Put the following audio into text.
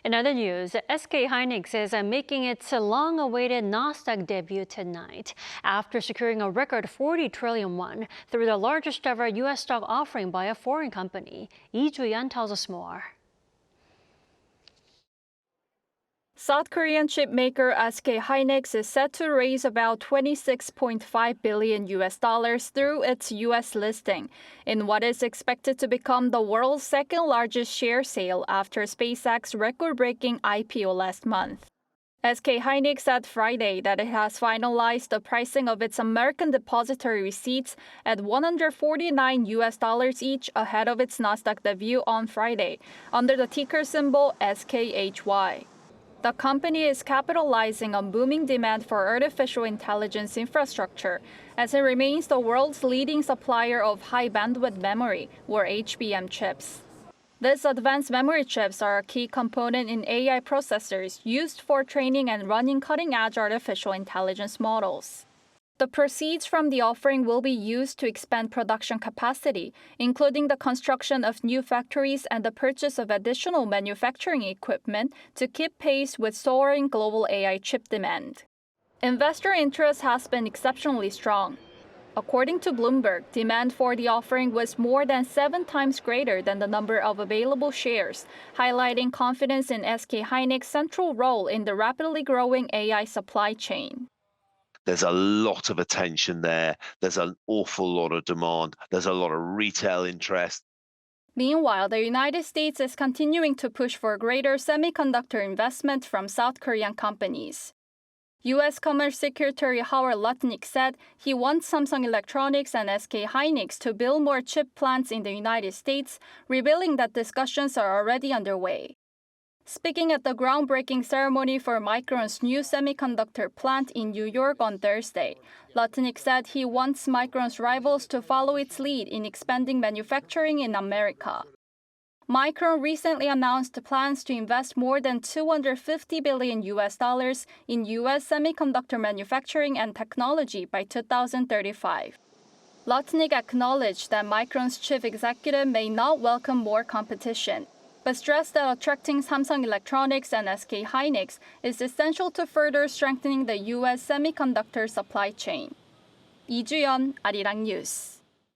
In other news, SKhai닉스 is making its long-awaited Nasdaq debut tonight after securing a record 40 trillion won through the largest ever U.S. stock offering by a foreign company. Ju-yeon tells us more. South Korean chipmaker SKhai닉스 is set to raise about $26.5 billion through its U.S. listing in what is expected to become the world's second largest share sale after SpaceX record-breaking IPO last month. SKhai닉스 said Friday that it has finalized the pricing of its American Depository Receipts at $149 each ahead of its Nasdaq debut on Friday under the ticker symbol SKHY. The company is capitalizing on booming demand for artificial intelligence infrastructure as it remains the world's leading supplier of high-bandwidth memory, or HBM chips. These advanced memory chips are a key component in AI processors used for training and running cutting-edge artificial intelligence models. The proceeds from the offering will be used to expand production capacity, including the construction of new factories and the purchase of additional manufacturing equipment to keep pace with soaring global AI chip demand. Investor interest has been exceptionally strong. According to Bloomberg, demand for the offering was more than 7 times greater than the number of available shares, highlighting confidence in SKhainics's central role in the rapidly growing AI supply chain. There's a lot of attention there. There's an awful lot of demand. There's a lot of retail interest. Meanwhile, the United States is continuing to push for greater semiconductor investment from South Korean companies. U.S. Commerce Secretary Howard Lutnick said he wants Samsung Electronics and SKhainik's to build more chip plants in the United States, revealing that discussions are already underway. Speaking at the groundbreaking ceremony for Micron's new semiconductor plant in New York on Thursday, Lutnick said he wants Micron's rivals to follow its lead in expanding manufacturing in America. Micron recently announced plans to invest more than $250 billion in U.S. semiconductor manufacturing and technology by 2035. Lutnick acknowledged that Micron's chief executive may not welcome more competition, but stressed that attracting Samsung Electronics and SKhainics is essential to further strengthening the U.S. semiconductor supply chain. Ju-yeon, Arirang News.